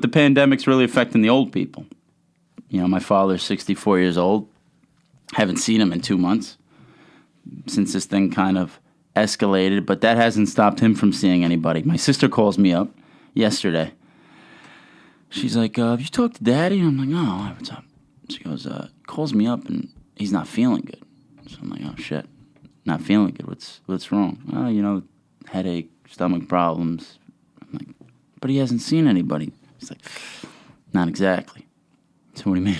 The pandemic's really affecting the old people. You know, my father's 64 years old. Haven't seen him in 2 months since this thing kind of escalated, but that hasn't stopped him from seeing anybody. My sister calls me up yesterday. She's like, have you talked to Daddy? And I'm like, no, what's up? She goes, calls me up and he's not feeling good. So I'm like, oh shit, not feeling good. What's wrong? Oh, you know, headache, stomach problems. I'm like, but he hasn't seen anybody. He's like, not exactly. So what do you mean?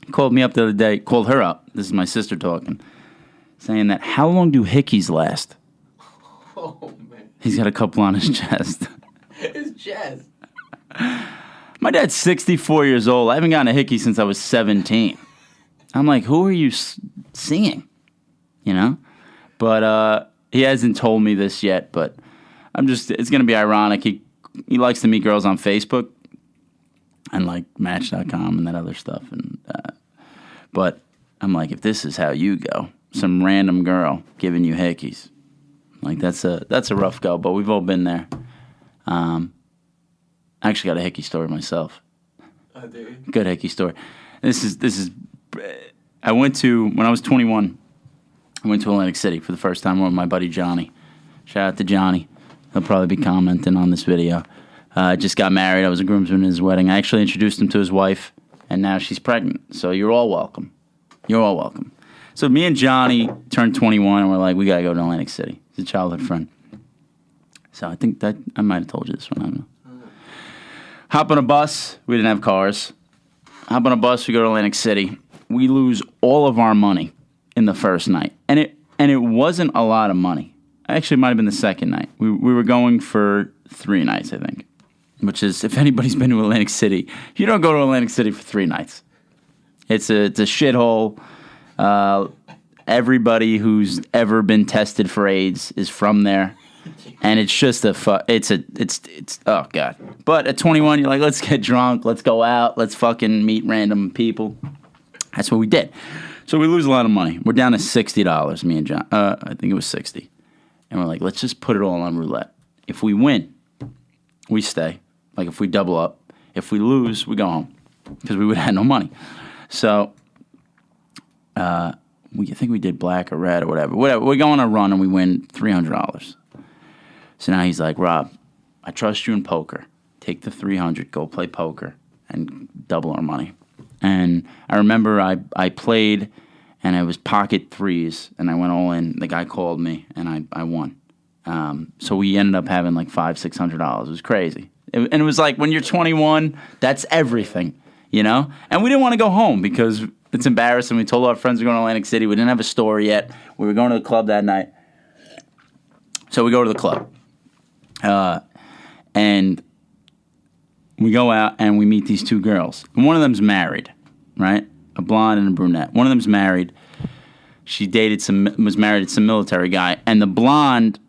He called me up the other day, called her up. This is my sister talking, saying that how long do hickeys last? Oh, man. He's got a couple on his chest. His chest. My dad's 64 years old. I haven't gotten a hickey since I was 17. I'm like, who are you seeing? You know? But he hasn't told me this yet, but it's going to be ironic. He likes to meet girls on Facebook and like Match.com and that other stuff. But I'm like, if this is how you go, some random girl giving you hickeys, like that's a rough go, but we've all been there. I actually got a hickey story myself. Oh, dude. Good hickey story. This is. When I was 21, I went to Atlantic City for the first time with my buddy Johnny. Shout out to Johnny. He'll probably be commenting on this video. Just got married. I was a groomsman in his wedding. I actually introduced him to his wife, and now she's pregnant. So you're all welcome. You're all welcome. So me and Johnny turned 21, and we're like, we got to go to Atlantic City. He's a childhood friend. So I think that I might have told you this one. I don't know. Hop on a bus. We didn't have cars. Hop on a bus. We go to Atlantic City. We lose all of our money in the first night, and it wasn't a lot of money. Actually, it might have been the second night. We were going for 3 nights, I think, which is, if anybody's been to Atlantic City, you don't go to Atlantic City for 3 nights. It's a shithole. Everybody who's ever been tested for AIDS is from there. And it's just it's oh God. But at 21, you're like, let's get drunk, let's go out, let's fucking meet random people. That's what we did. So we lose a lot of money. We're down to $60, me and John. I think it was 60. And we're like, let's just put it all on roulette. If we win, we stay. Like if we double up. If we lose, we go home. Because we would have had no money. So I think we did black or red or whatever. We go on a run and we win $300. So now he's like, Rob, I trust you in poker. Take the $300, go play poker, and double our money. And I remember I played, and it was pocket threes, and I went all in. The guy called me, and I won. So we ended up having like $500-$600. It was crazy. And it was like, when you're 21, that's everything, you know? And we didn't want to go home because it's embarrassing. We told our friends we were going to Atlantic City. We didn't have a store yet. We were going to the club that night. So we go to the club. And we go out and we meet these 2 girls. And one of them's married, right? A blonde and a brunette. One of them's married. She was married to some military guy. And the blonde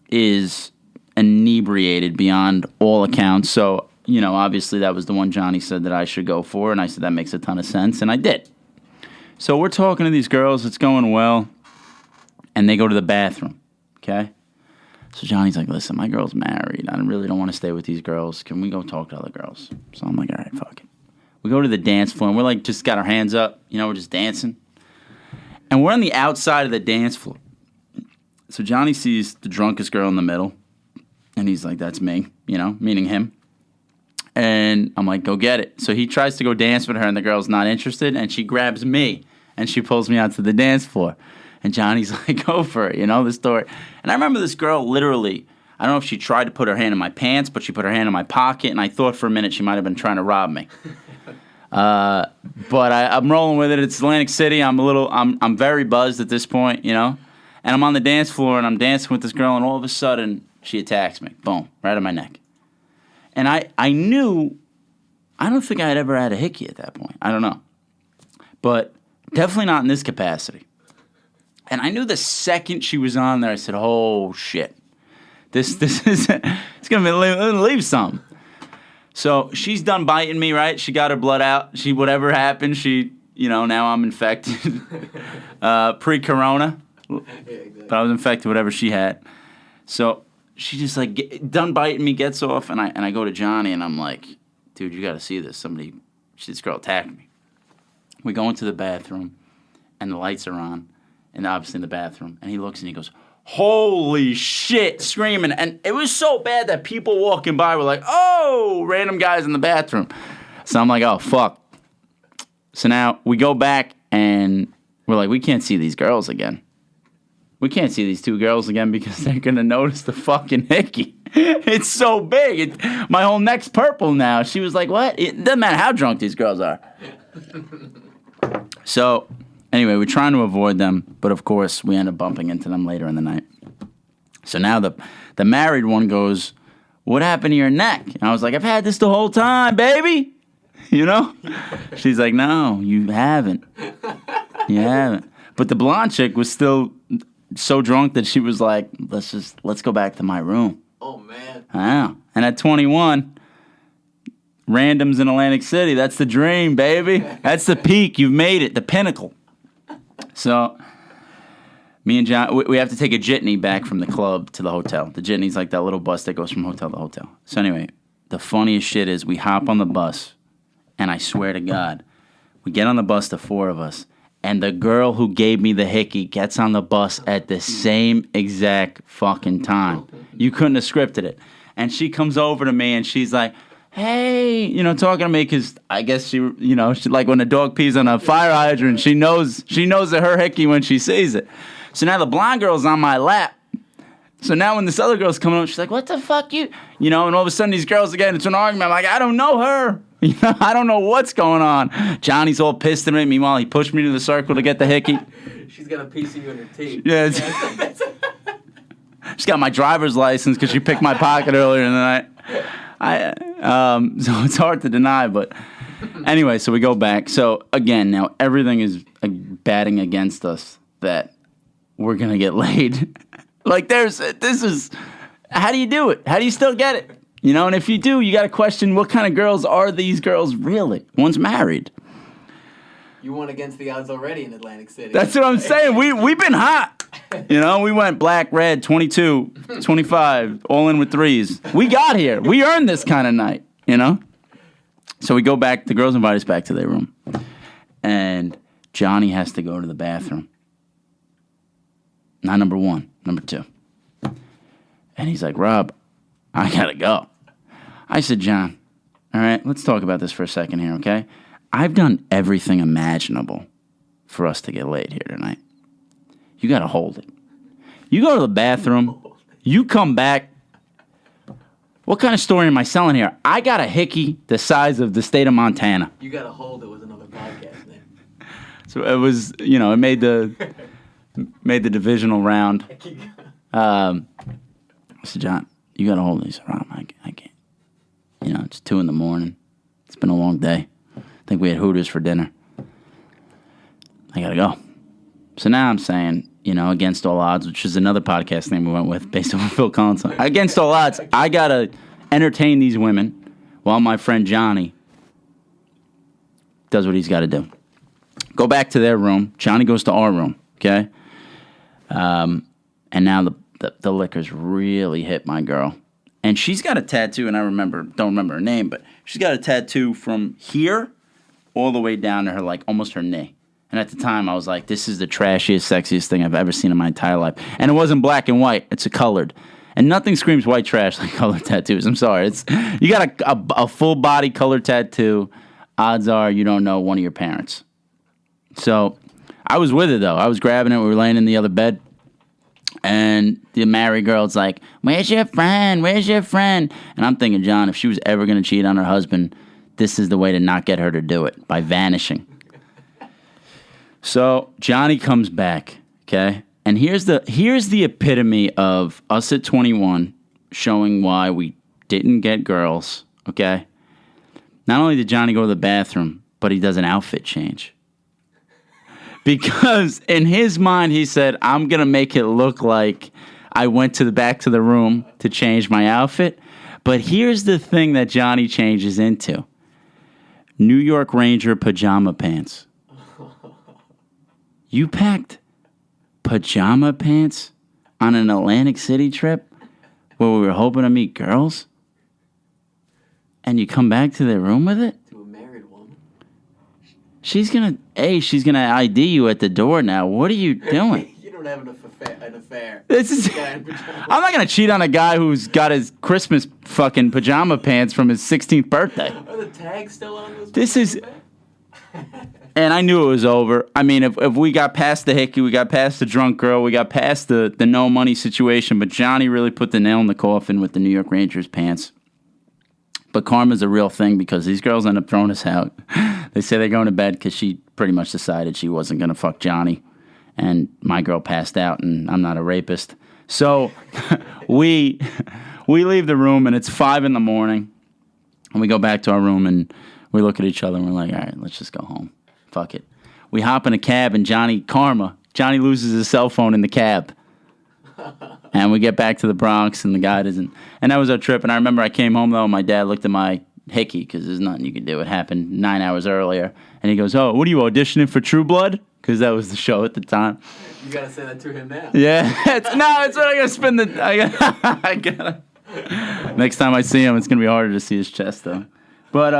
is inebriated beyond all accounts. So, you know, obviously that was the one Johnny said that I should go for. And I said, that makes a ton of sense. And I did. So we're talking to these girls. It's going well. And they go to the bathroom, okay? So Johnny's like, listen, my girl's married. I really don't want to stay with these girls. Can we go talk to other girls? So I'm like, all right, fuck it. We go to the dance floor, and we're like, just got our hands up. You know, we're just dancing. And we're on the outside of the dance floor. So Johnny sees the drunkest girl in the middle, and he's like, that's me, you know, meaning him. And I'm like, go get it. So he tries to go dance with her, and the girl's not interested, and she grabs me, and she pulls me out to the dance floor. And Johnny's like, go for it, you know, the story. And I remember this girl literally, I don't know if she tried to put her hand in my pants, but she put her hand in my pocket, and I thought for a minute she might have been trying to rob me. But I'm rolling with it. It's Atlantic City. I'm very buzzed at this point, you know. And I'm on the dance floor, and I'm dancing with this girl, and all of a sudden, she attacks me. Boom, right on my neck. And I knew, I don't think I had ever had a hickey at that point. I don't know. But definitely not in this capacity. And I knew the second she was on there, I said, oh, shit. This is, it's going to leave something. So she's done biting me, right? She got her blood out. Whatever happened, now I'm infected. Pre-corona. Yeah, exactly. But I was infected, whatever she had. So she just done biting me, gets off, and I go to Johnny, and I'm like, dude, you got to see this. This girl attacked me. We go into the bathroom, and the lights are on, and obviously in the bathroom. And he looks and he goes, holy shit, screaming. And it was so bad that people walking by were like, oh, random guys in the bathroom. So I'm like, oh, fuck. So now we go back, and we're like, we can't see these girls again. We can't see these two girls again because they're going to notice the fucking hickey. It's so big. My whole neck's purple now. She was like, what? It doesn't matter how drunk these girls are. So, anyway, we're trying to avoid them, but of course, we end up bumping into them later in the night. So now the married one goes, what happened to your neck? And I was like, I've had this the whole time, baby. You know? She's like, no, you haven't. You haven't. But the blonde chick was still so drunk that she was like, let's go back to my room. Oh, man. Wow. And at 21, randoms in Atlantic City, that's the dream, baby. That's the peak. You've made it, the pinnacle. So, me and John, we have to take a jitney back from the club to the hotel. The jitney's like that little bus that goes from hotel to hotel. So anyway, the funniest shit is we hop on the bus, and I swear to God, we get on the bus, the four of us, and the girl who gave me the hickey gets on the bus at the same exact fucking time. You couldn't have scripted it. And she comes over to me, and she's like, hey, talking to me because I guess she like when a dog pees on a fire hydrant, she knows that her hickey when she sees it. So now the blonde girl's on my lap. So now when this other girl's coming up, she's like, what the fuck you? And all of a sudden these girls are getting into an argument. I'm like, I don't know her. I don't know what's going on. Johnny's all pissed at me. Meanwhile, he pushed me to the circle to get the hickey. She's got a piece of you in her teeth. Yeah. She's got my driver's license because she picked my pocket earlier in the night. So it's hard to deny, but anyway, so we go back. So again, now everything is batting against us that we're going to get laid. Like how do you do it? How do you still get it? And if you do, you got to question what kind of girls are these girls really? One's married. You won against the odds already in Atlantic City. That's what I'm saying. We've been hot. We went black, red, 22, 25, all in with threes. We got here. We earned this kind of night, So we go back. The girls invite us back to their room. And Johnny has to go to the bathroom. Not number one, number two. And he's like, Rob, I got to go. I said, John, all right, let's talk about this for a second here, okay? I've done everything imaginable for us to get laid here tonight. You got to hold it. You go to the bathroom. You come back. What kind of story am I selling here? I got a hickey the size of the state of Montana. You got to hold it with another podcast, man. So it was, it made the divisional round. I said, John, you got to hold it. He said, Rob, I can't. It's 2 a.m. It's been a long day. I think we had Hooters for dinner. I got to go. So now I'm saying, Against All Odds, which is another podcast name we went with based on Phil Collins. Against All Odds, I got to entertain these women while my friend Johnny does what he's got to do. Go back to their room. Johnny goes to our room, okay? And now the liquor's really hit my girl. And she's got a tattoo, and I don't remember her name, but she's got a tattoo from here all the way down to her, almost her knee. And at the time, I was like, this is the trashiest, sexiest thing I've ever seen in my entire life. And it wasn't black and white. It's a colored. And nothing screams white trash like colored tattoos. I'm sorry. You got a full-body colored tattoo. Odds are you don't know one of your parents. So I was with it, though. I was grabbing it. We were laying in the other bed. And the married girl's like, where's your friend? Where's your friend? And I'm thinking, John, if she was ever going to cheat on her husband, this is the way to not get her to do it, by vanishing. So Johnny comes back, okay? And here's the epitome of us at 21 showing why we didn't get girls, okay? Not only did Johnny go to the bathroom, but he does an outfit change. Because in his mind, he said, I'm going to make it look like I went back to the room to change my outfit. But here's the thing that Johnny changes into. New York Ranger pajama pants. You packed pajama pants on an Atlantic City trip where we were hoping to meet girls? and you come back to their room with it? To a married woman. She's gonna ID you at the door now. What are you doing? You don't have an affair. This is. I'm not gonna cheat on a guy who's got his Christmas fucking pajama pants from his 16th birthday. Are the tags still on those? This is. And I knew it was over. I mean, if we got past the hickey, we got past the drunk girl, we got past the no money situation, but Johnny really put the nail in the coffin with the New York Rangers pants. But karma's a real thing because these girls end up throwing us out. They say they're going to bed because she pretty much decided she wasn't going to fuck Johnny. And my girl passed out, and I'm not a rapist. So we leave the room, and it's 5 a.m, and we go back to our room, and we look at each other, and we're like, all right, let's just go home. Fuck it. We hop in a cab, and Johnny loses his cell phone in the cab. And we get back to the Bronx, and the guy doesn't. And that was our trip. And I remember I came home, though, and my dad looked at my hickey, because there's nothing you could do. It happened 9 hours earlier. And he goes, oh, what are you, auditioning for True Blood? Because that was the show at the time. You got to say that to him now. Yeah. It's what I got to spend the... I gotta. Next time I see him, it's going to be harder to see his chest, though. But,